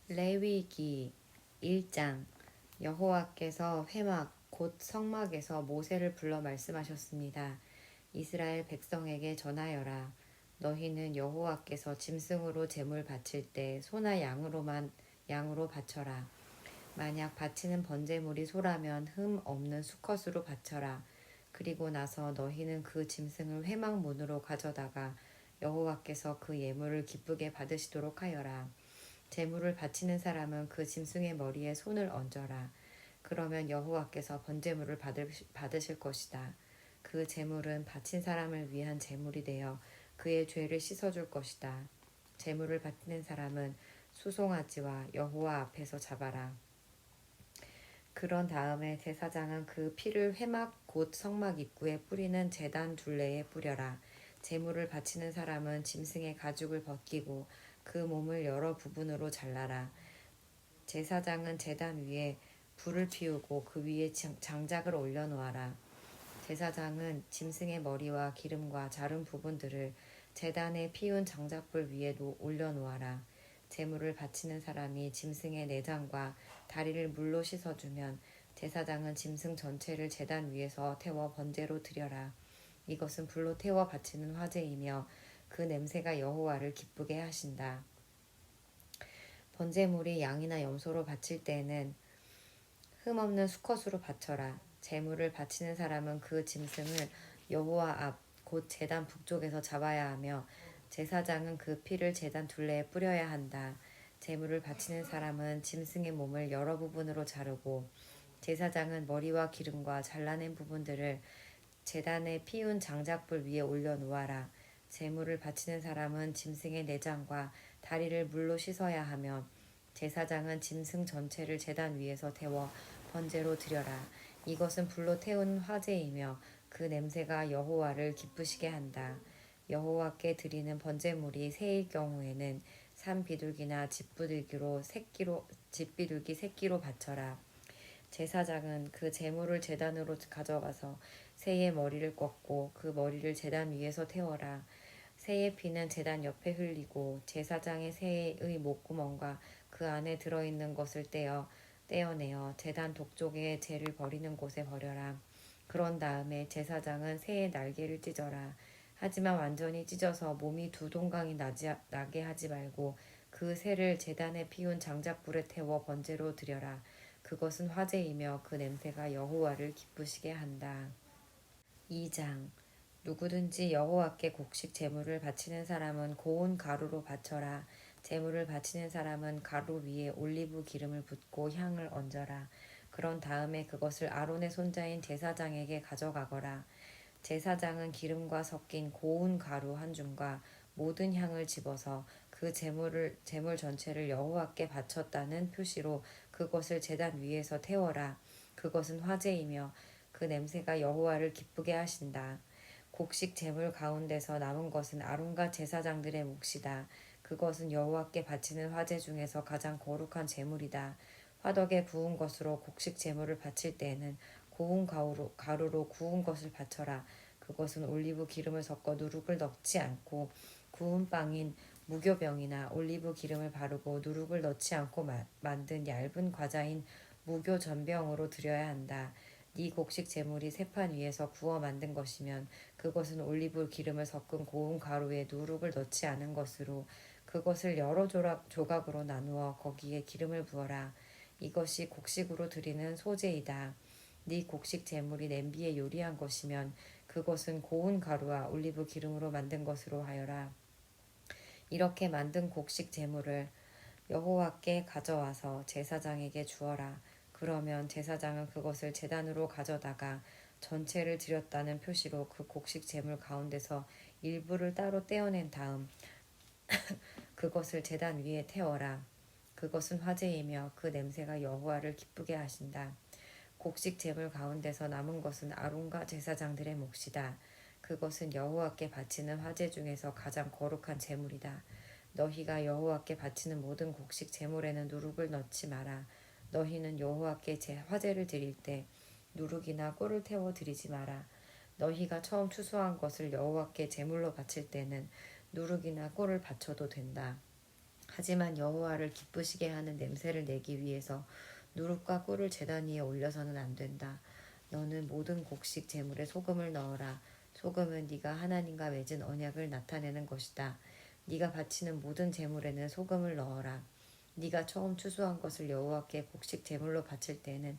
레위기 1장. 여호와께서 회막 곧 성막에서 모세를 불러 말씀하셨습니다. 이스라엘 백성에게 전하여라. 너희는 여호와께서 짐승으로 제물 바칠 때 소나 양으로 바쳐라. 만약 바치는 번제물이 소라면 흠 없는 수컷으로 바쳐라. 그리고 나서 너희는 그 짐승을 회막 문으로 가져다가 여호와께서 그 예물을 기쁘게 받으시도록 하여라. 제물을 바치는 사람은 그 짐승의 머리에 손을 얹어라. 그러면 여호와께서 번제물을 받으실 것이다. 그 제물은 바친 사람을 위한 제물이 되어 그의 죄를 씻어줄 것이다. 제물을 바치는 사람은 수송아지와 여호와 앞에서 잡아라. 그런 다음에 제사장은 그 피를 회막 곧 성막 입구에 뿌리는 제단 둘레에 뿌려라. 제물을 바치는 사람은 짐승의 가죽을 벗기고 그 몸을 여러 부분으로 잘라라. 제사장은 제단 위에 불을 피우고 그 위에 장작을 올려놓아라. 제사장은 짐승의 머리와 기름과 자른 부분들을 제단에 피운 장작불 위에 올려놓아라. 제물을 바치는 사람이 짐승의 내장과 다리를 물로 씻어주면 제사장은 짐승 전체를 제단 위에서 태워 번제로 드려라. 이것은 불로 태워 바치는 화제이며 그 냄새가 여호와를 기쁘게 하신다. 번제물이 양이나 염소로 바칠 때에는 흠없는 수컷으로 바쳐라. 제물을 바치는 사람은 그 짐승을 여호와 앞 곧 제단 북쪽에서 잡아야 하며 제사장은 그 피를 제단 둘레에 뿌려야 한다. 제물을 바치는 사람은 짐승의 몸을 여러 부분으로 자르고 제사장은 머리와 기름과 잘라낸 부분들을 제단에 피운 장작불 위에 올려놓아라. 제물을 바치는 사람은 짐승의 내장과 다리를 물로 씻어야 하며 제사장은 짐승 전체를 제단 위에서 태워 번제로 드려라. 이것은 불로 태운 화제이며 그 냄새가 여호와를 기쁘시게 한다. 여호와께 드리는 번제물이 새일 경우에는 산비둘기나 집비둘기 새끼로 바쳐라. 제사장은 그 제물을 제단으로 가져가서 새의 머리를 꺾고 그 머리를 제단 위에서 태워라. 새의 피는 제단 옆에 흘리고 제사장의 새의 목구멍과 그 안에 들어있는 것을 떼어내어 제단 독쪽에 재를 버리는 곳에 버려라. 그런 다음에 제사장은 새의 날개를 찢어라. 하지만 완전히 찢어서 몸이 두 동강이 나게 하지 말고 그 새를 제단에 피운 장작불에 태워 번제로 드려라. 그것은 화제이며 그 냄새가 여호와를 기쁘시게 한다. 2장. 누구든지 여호와께 곡식 제물을 바치는 사람은 고운 가루로 바쳐라. 제물을 바치는 사람은 가루 위에 올리브 기름을 붓고 향을 얹어라. 그런 다음에 그것을 아론의 손자인 제사장에게 가져가거라. 제사장은 기름과 섞인 고운 가루 한 줌과 모든 향을 집어서 그 제물 전체를 여호와께 바쳤다는 표시로 그것을 제단 위에서 태워라. 그것은 화제이며 그 냄새가 여호와를 기쁘게 하신다. 곡식 제물 가운데서 남은 것은 아론과 제사장들의 몫이다. 그것은 여호와께 바치는 화제 중에서 가장 거룩한 제물이다. 화덕에 구운 것으로 곡식 제물을 바칠 때에는 고운 가루로 구운 것을 바쳐라. 그것은 올리브 기름을 섞어 누룩을 넣지 않고 구운 빵인 무교병이나 올리브 기름을 바르고 누룩을 넣지 않고 만든 얇은 과자인 무교 전병으로 드려야 한다. 네 곡식 제물이 세판 위에서 구워 만든 것이면 그것은 올리브 기름을 섞은 고운 가루에 누룩을 넣지 않은 것으로 그것을 여러 조각으로 나누어 거기에 기름을 부어라. 이것이 곡식으로 드리는 소제이다. 네 곡식 제물이 냄비에 요리한 것이면 그것은 고운 가루와 올리브 기름으로 만든 것으로 하여라. 이렇게 만든 곡식 제물을 여호와께 가져와서 제사장에게 주어라. 그러면 제사장은 그것을 제단으로 가져다가 전체를 드렸다는 표시로 그 곡식 제물 가운데서 일부를 따로 떼어낸 다음 그것을 제단 위에 태워라. 그것은 화제이며 그 냄새가 여호와를 기쁘게 하신다. 곡식 제물 가운데서 남은 것은 아론과 제사장들의 몫이다. 그것은 여호와께 바치는 화제 중에서 가장 거룩한 제물이다. 너희가 여호와께 바치는 모든 곡식 제물에는 누룩을 넣지 마라. 너희는 여호와께 화제를 드릴 때 누룩이나 꿀을 태워 드리지 마라. 너희가 처음 추수한 것을 여호와께 제물로 바칠 때는 누룩이나 꿀을 바쳐도 된다. 하지만 여호와를 기쁘시게 하는 냄새를 내기 위해서 누룩과 꿀을 제단 위에 올려서는 안 된다. 너는 모든 곡식 제물에 소금을 넣어라. 소금은 네가 하나님과 맺은 언약을 나타내는 것이다. 네가 바치는 모든 제물에는 소금을 넣어라. 네가 처음 추수한 것을 여호와께 곡식 제물로 바칠 때는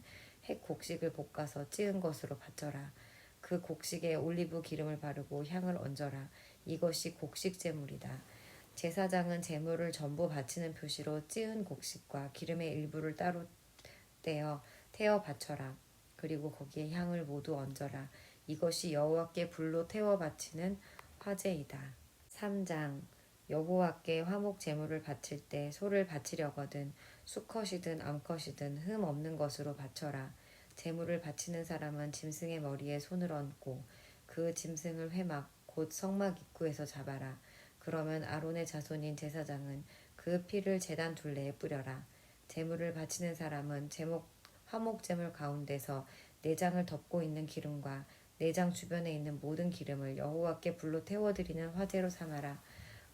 햇 곡식을 볶아서 찌은 것으로 바쳐라. 그 곡식에 올리브 기름을 바르고 향을 얹어라. 이것이 곡식 제물이다. 제사장은 제물을 전부 바치는 표시로 찌은 곡식과 기름의 일부를 따로 떼어 태워 바쳐라. 그리고 거기에 향을 모두 얹어라. 이것이 여호와께 불로 태워 바치는 화제이다. 3장 여호와께 화목 제물을 바칠 때 소를 바치려거든 수컷이든 암컷이든 흠 없는 것으로 바쳐라. 제물을 바치는 사람은 짐승의 머리에 손을 얹고 그 짐승을 회막 곧 성막 입구에서 잡아라. 그러면 아론의 자손인 제사장은 그 피를 제단 둘레에 뿌려라. 제물을 바치는 사람은 화목 제물 가운데서 내장을 덮고 있는 기름과 내장 주변에 있는 모든 기름을 여호와께 불로 태워드리는 화제로 삼아라.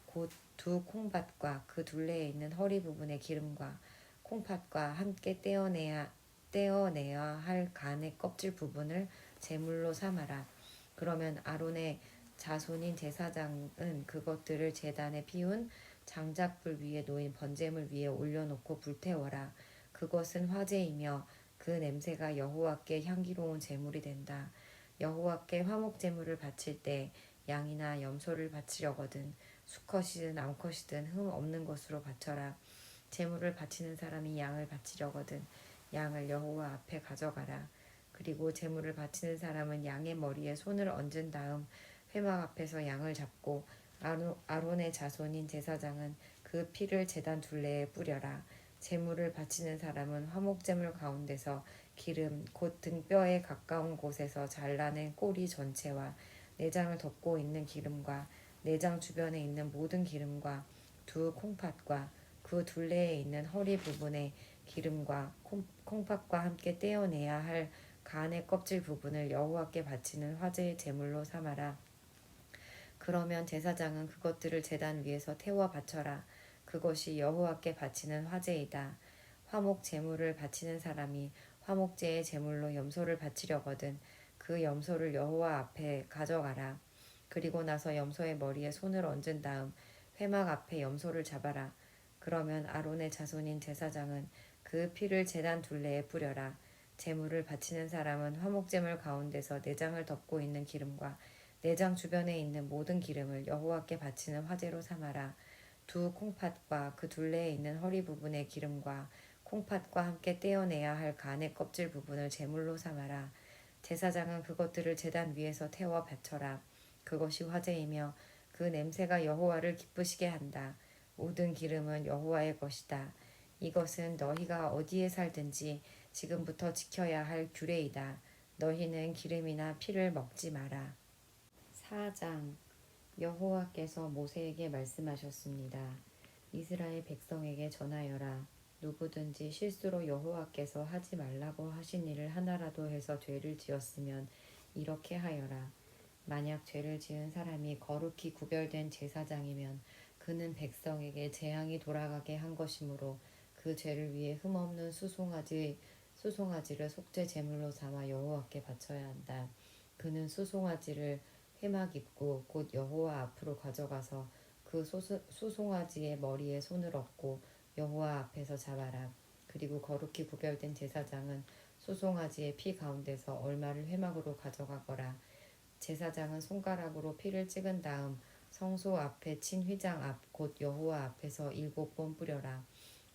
곧 두 콩팥과 그 둘레에 있는 허리 부분의 기름과 콩팥과 함께 떼어내야 할 간의 껍질 부분을 제물로 삼아라. 그러면 아론의 자손인 제사장은 그것들을 제단에 피운 장작불 위에 놓인 번제물 위에 올려놓고 불태워라. 그것은 화제이며 그 냄새가 여호와께 향기로운 제물이 된다. 여호와께 화목 제물을 바칠 때 양이나 염소를 바치려거든 수컷이든 암컷이든 흠 없는 것으로 바쳐라. 제물을 바치는 사람이 양을 바치려거든 양을 여호와 앞에 가져가라. 그리고 제물을 바치는 사람은 양의 머리에 손을 얹은 다음 회막 앞에서 양을 잡고 아론의 자손인 제사장은 그 피를 제단 둘레에 뿌려라. 제물을 바치는 사람은 화목제물 가운데서 기름 곧 등뼈에 가까운 곳에서 잘라낸 꼬리 전체와 내장을 덮고 있는 기름과 내장 주변에 있는 모든 기름과 두 콩팥과 그 둘레에 있는 허리 부분의 기름과 콩팥과 함께 떼어내야 할 간의 껍질 부분을 여호와께 바치는 화제의 제물로 삼아라. 그러면 제사장은 그것들을 제단 위에서 태워 바쳐라. 그것이 여호와께 바치는 화제이다. 화목 제물을 바치는 사람이 화목제의 제물로 염소를 바치려거든 그 염소를 여호와 앞에 가져가라. 그리고 나서 염소의 머리에 손을 얹은 다음 회막 앞에 염소를 잡아라. 그러면 아론의 자손인 제사장은 그 피를 제단 둘레에 뿌려라. 제물을 바치는 사람은 화목제물 가운데서 내장을 덮고 있는 기름과 내장 주변에 있는 모든 기름을 여호와께 바치는 화제로 삼아라. 두 콩팥과 그 둘레에 있는 허리 부분의 기름과 콩팥과 함께 떼어내야 할 간의 껍질 부분을 제물로 삼아라. 제사장은 그것들을 제단 위에서 태워 바쳐라. 그것이 화제이며 그 냄새가 여호와를 기쁘시게 한다. 모든 기름은 여호와의 것이다. 이것은 너희가 어디에 살든지 지금부터 지켜야 할 규례이다. 너희는 기름이나 피를 먹지 마라. 4장 여호와께서 모세에게 말씀하셨습니다. 이스라엘 백성에게 전하여라. 누구든지 실수로 여호와께서 하지 말라고 하신 일을 하나라도 해서 죄를 지었으면 이렇게 하여라. 만약 죄를 지은 사람이 거룩히 구별된 제사장이면 그는 백성에게 재앙이 돌아가게 한 것이므로 그 죄를 위해 흠없는 수송아지를 속죄 제물로 삼아 여호와께 바쳐야 한다. 그는 수송아지를 회막 입구 곧 여호와 앞으로 가져가서 그 수송아지의 머리에 손을 얹고 여호와 앞에서 잡아라. 그리고 거룩히 구별된 제사장은 수송아지의 피 가운데서 얼마를 회막으로 가져가거라. 제사장은 손가락으로 피를 찍은 다음 성소 앞에 친 휘장 앞 곧 여호와 앞에서 7번 뿌려라.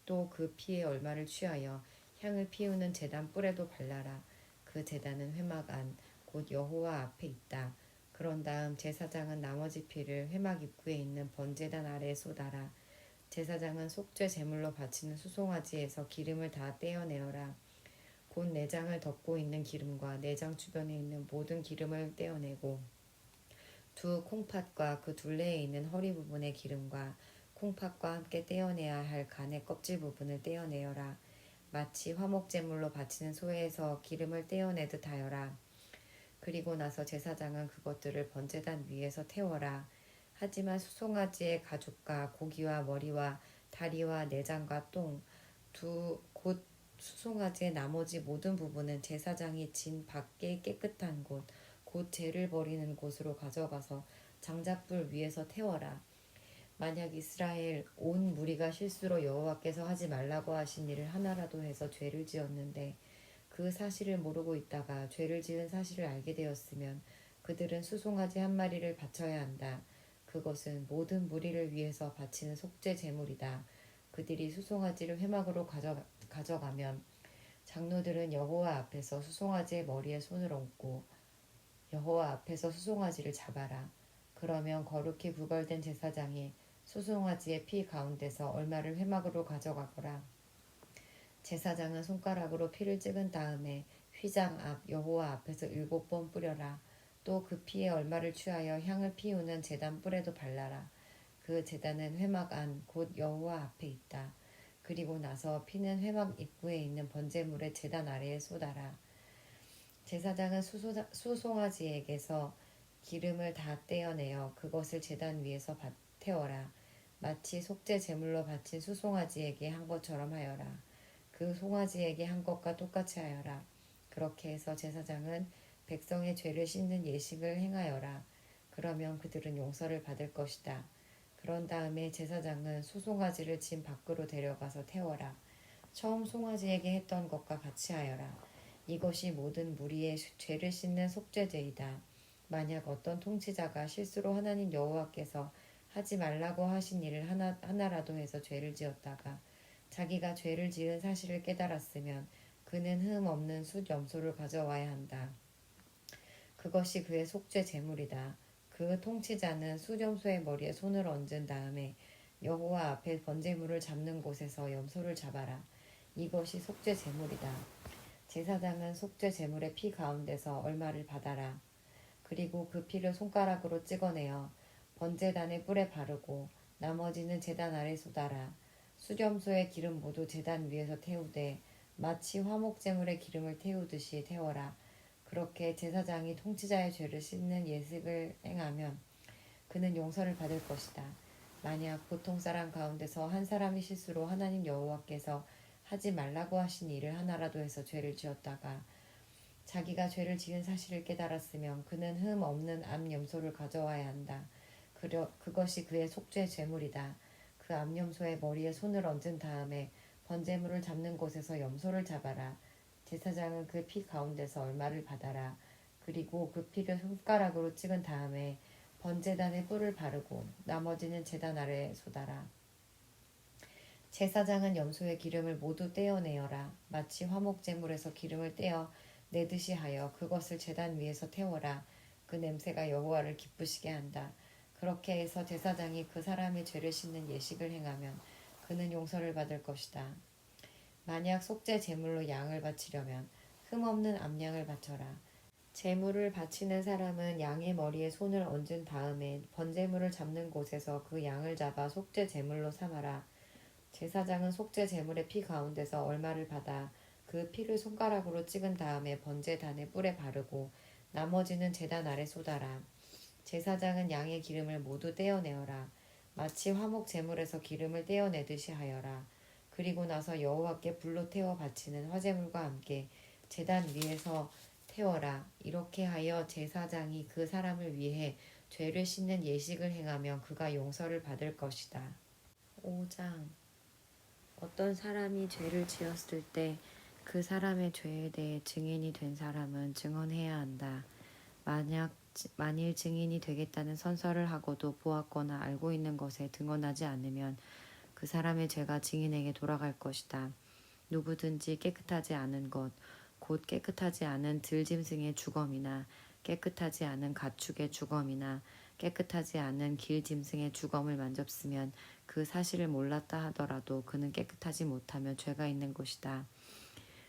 또 그 피의 얼마를 취하여 향을 피우는 제단 뿔에도 발라라. 그 제단은 회막 안 곧 여호와 앞에 있다. 그런 다음 제사장은 나머지 피를 회막 입구에 있는 번제단 아래에 쏟아라. 제사장은 속죄 제물로 바치는 수송아지에서 기름을 다 떼어내어라. 곧 내장을 덮고 있는 기름과 내장 주변에 있는 모든 기름을 떼어내고 두 콩팥과 그 둘레에 있는 허리 부분의 기름과 콩팥과 함께 떼어내야 할 간의 껍질 부분을 떼어내어라. 마치 화목제물로 바치는 소에서 기름을 떼어내듯 하여라. 그리고 나서 제사장은 그것들을 번제단 위에서 태워라. 하지만 수송아지의 가죽과 고기와 머리와 다리와 내장과 똥, 곧 수송아지의 나머지 모든 부분은 제사장이 진 밖의 깨끗한 곳, 곧 죄를 버리는 곳으로 가져가서 장작불 위에서 태워라. 만약 이스라엘 온 무리가 실수로 여호와께서 하지 말라고 하신 일을 하나라도 해서 죄를 지었는데 그 사실을 모르고 있다가 죄를 지은 사실을 알게 되었으면 그들은 수송아지 한 마리를 바쳐야 한다. 그것은 모든 무리를 위해서 바치는 속죄 제물이다. 그들이 수송아지를 회막으로 가져가면 장로들은 여호와 앞에서 수송아지의 머리에 손을 얹고 여호와 앞에서 수송아지를 잡아라. 그러면 거룩히 구걸된 제사장이 수송아지의 피 가운데서 얼마를 회막으로 가져가거라. 제사장은 손가락으로 피를 찍은 다음에 휘장 앞 여호와 앞에서 7번 뿌려라. 또 그 피에 얼마를 취하여 향을 피우는 제단 뿔에도 발라라. 그 제단은 회막 안 곧 여호와 앞에 있다. 그리고 나서 피는 회막 입구에 있는 번제물의 제단 아래에 쏟아라. 제사장은 수송아지에게서 기름을 다 떼어내어 그것을 제단 위에서 태워라. 마치 속죄 제물로 바친 수송아지에게 한 것처럼 하여라. 그 송아지에게 한 것과 똑같이 하여라. 그렇게 해서 제사장은 백성의 죄를 씻는 예식을 행하여라. 그러면 그들은 용서를 받을 것이다. 그런 다음에 제사장은 수송아지를 진 밖으로 데려가서 태워라. 처음 송아지에게 했던 것과 같이 하여라. 이것이 모든 무리의 죄를 씻는 속죄제이다. 만약 어떤 통치자가 실수로 하나님 여호와께서 하지 말라고 하신 일을 하나라도 해서 죄를 지었다가 자기가 죄를 지은 사실을 깨달았으면 그는 흠 없는 숫 염소를 가져와야 한다. 그것이 그의 속죄 제물이다. 그 통치자는 숫 염소의 머리에 손을 얹은 다음에 여호와 앞에 번제물을 잡는 곳에서 염소를 잡아라. 이것이 속죄 제물이다. 제사장은 속죄 제물의 피 가운데서 얼마를 받아라. 그리고 그 피를 손가락으로 찍어내어 번제단의 뿔에 바르고 나머지는 제단 아래 쏟아라. 수염소의 기름 모두 제단 위에서 태우되 마치 화목제물의 기름을 태우듯이 태워라. 그렇게 제사장이 통치자의 죄를 씻는 예식을 행하면 그는 용서를 받을 것이다. 만약 보통 사람 가운데서 한 사람이 실수로 하나님 여호와께서 하지 말라고 하신 일을 하나라도 해서 죄를 지었다가 자기가 죄를 지은 사실을 깨달았으면 그는 흠 없는 암염소를 가져와야 한다. 그것이 그의 속죄 제물이다. 그 암염소의 머리에 손을 얹은 다음에 번제물을 잡는 곳에서 염소를 잡아라. 제사장은 그 피 가운데서 얼마를 받아라. 그리고 그 피를 손가락으로 찍은 다음에 번제단에 뿔을 바르고 나머지는 제단 아래에 쏟아라. 제사장은 염소의 기름을 모두 떼어내어라. 마치 화목제물에서 기름을 떼어 내듯이 하여 그것을 제단 위에서 태워라. 그 냄새가 여호와를 기쁘시게 한다. 그렇게 해서 제사장이 그 사람의 죄를 씻는 예식을 행하면 그는 용서를 받을 것이다. 만약 속죄 제물로 양을 바치려면 흠없는 암양을 바쳐라. 제물을 바치는 사람은 양의 머리에 손을 얹은 다음에 번제물을 잡는 곳에서 그 양을 잡아 속죄 제물로 삼아라. 제사장은 속죄 제물의 피 가운데서 얼마를 받아 그 피를 손가락으로 찍은 다음에 번제단의 뿔에 바르고 나머지는 제단 아래 쏟아라. 제사장은 양의 기름을 모두 떼어내어라. 마치 화목 제물에서 기름을 떼어내듯이 하여라. 그리고 나서 여호와께 불로 태워 바치는 화제물과 함께 제단 위에서 태워라. 이렇게 하여 제사장이 그 사람을 위해 죄를 씻는 예식을 행하면 그가 용서를 받을 것이다. 5장 어떤 사람이 죄를 지었을 때 그 사람의 죄에 대해 증인이 된 사람은 증언해야 한다. 만일 증인이 되겠다는 선서를 하고도 보았거나 알고 있는 것에 등언하지 않으면 그 사람의 죄가 증인에게 돌아갈 것이다. 누구든지 깨끗하지 않은 것, 곧 깨끗하지 않은 들짐승의 주검이나 깨끗하지 않은 가축의 주검이나 깨끗하지 않은 길짐승의 주검을 만졌으면 그 사실을 몰랐다 하더라도 그는 깨끗하지 못하면 죄가 있는 것이다.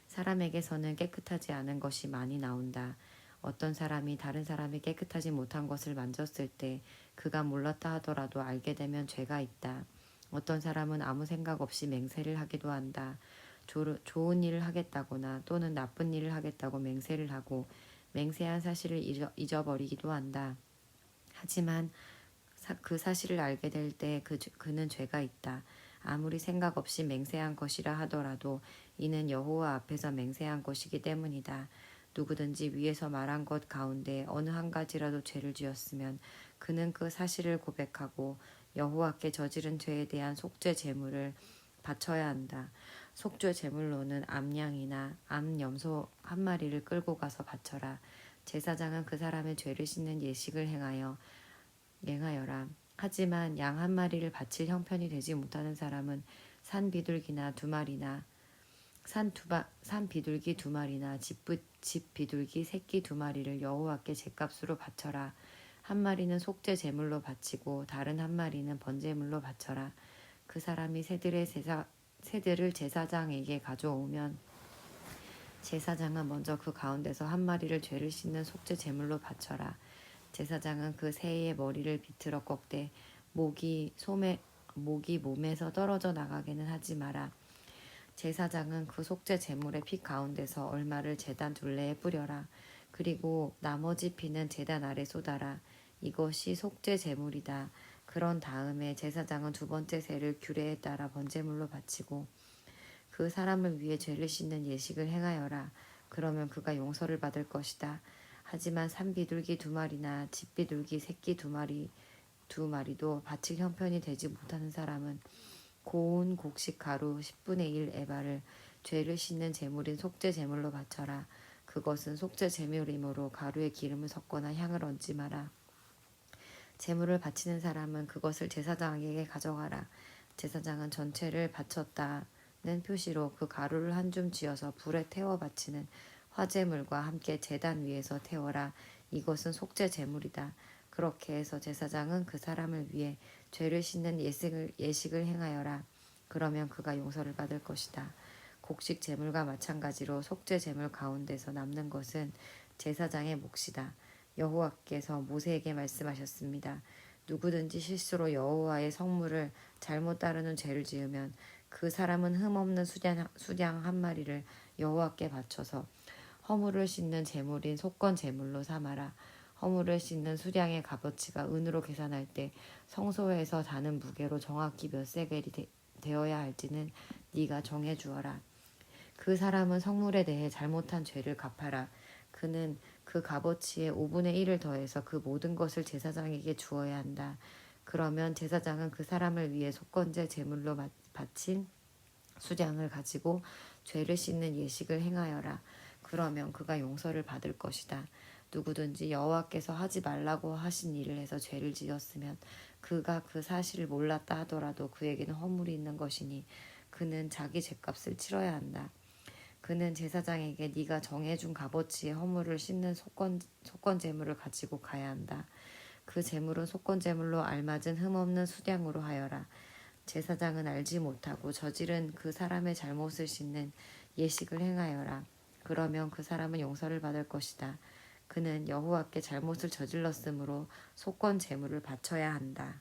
사람에게서는 깨끗하지 않은 것이 많이 나온다. 어떤 사람이 다른 사람이 깨끗하지 못한 것을 만졌을 때 그가 몰랐다 하더라도 알게 되면 죄가 있다. 어떤 사람은 아무 생각 없이 맹세를 하기도 한다. 좋은 일을 하겠다거나 또는 나쁜 일을 하겠다고 맹세를 하고 맹세한 사실을 잊어버리기도 한다. 하지만 그 사실을 알게 될 때 그는 죄가 있다. 아무리 생각 없이 맹세한 것이라 하더라도 이는 여호와 앞에서 맹세한 것이기 때문이다. 누구든지 위에서 말한 것 가운데 어느 한 가지라도 죄를 지었으면 그는 그 사실을 고백하고 여호와께 저지른 죄에 대한 속죄 제물을 바쳐야 한다. 속죄 제물로는 암양이나 암염소 한 마리를 끌고 가서 바쳐라. 제사장은 그 사람의 죄를 씻는 예식을 행하여라. 하지만 양 한 마리를 바칠 형편이 되지 못하는 사람은 산 비둘기나 두 마리나 산 비둘기 두 마리나 집 비둘기 새끼 두 마리를 여호와께 제값으로 바쳐라. 한 마리는 속죄 제물로 바치고 다른 한 마리는 번제물로 바쳐라. 그 사람이 새들을 제사장에게 가져오면 제사장은 먼저 그 가운데서 한 마리를 죄를 씻는 속죄 제물로 바쳐라. 제사장은 그 새의 머리를 비틀어 꺾되 목이 몸에서 떨어져 나가게는 하지 마라. 제사장은 그 속죄 제물의 피 가운데서 얼마를 제단 둘레에 뿌려라. 그리고 나머지 피는 제단 아래 쏟아라. 이것이 속죄 제물이다. 그런 다음에 제사장은 두 번째 새를 규례에 따라 번제물로 바치고 그 사람을 위해 죄를 씻는 예식을 행하여라. 그러면 그가 용서를 받을 것이다. 하지만 산비둘기 두 마리나 집비둘기 새끼 두 마리도 바칠 형편이 되지 못하는 사람은 고운 곡식 가루 10분의 1 에바를 죄를 씻는 제물인 속죄 제물로 바쳐라. 그것은 속죄 제물이므로 가루에 기름을 섞거나 향을 얹지 마라. 제물을 바치는 사람은 그것을 제사장에게 가져가라. 제사장은 전체를 바쳤다는 표시로 그 가루를 한 줌 쥐어서 불에 태워 바치는 화제물과 함께 제단 위에서 태워라. 이것은 속죄 제물이다. 그렇게 해서 제사장은 그 사람을 위해 죄를 씻는 예식을 행하여라. 그러면 그가 용서를 받을 것이다. 곡식 제물과 마찬가지로 속죄 제물 가운데서 남는 것은 제사장의 몫이다. 여호와께서 모세에게 말씀하셨습니다. 누구든지 실수로 여호와의 성물을 잘못 따르는 죄를 지으면 그 사람은 흠없는 수양 한 마리를 여호와께 바쳐서 허물을 씻는 제물인 속건 제물로 삼아라. 허물을 씻는 수량의 값어치가 은으로 계산할 때 성소에서 다는 무게로 정확히 몇 세겔이 되어야 할지는 네가 정해 주어라. 그 사람은 성물에 대해 잘못한 죄를 갚아라. 그는 그 값어치의 5분의 1을 더해서 그 모든 것을 제사장에게 주어야 한다. 그러면 제사장은 그 사람을 위해 속건제 제물로 바친 수량을 가지고 죄를 씻는 예식을 행하여라. 그러면 그가 용서를 받을 것이다. 누구든지 여호와께서 하지 말라고 하신 일을 해서 죄를 지었으면 그가 그 사실을 몰랐다 하더라도 그에게는 허물이 있는 것이니 그는 자기 죄값을 치러야 한다. 그는 제사장에게 네가 정해준 값어치의 허물을 씻는 속건 제물을 가지고 가야 한다. 그 제물은 속건 제물로 알맞은 흠없는 수량으로 하여라. 제사장은 알지 못하고 저지른 그 사람의 잘못을 씻는 예식을 행하여라. 그러면 그 사람은 용서를 받을 것이다. 그는 여호와께 잘못을 저질렀으므로 속건 제물을 바쳐야 한다.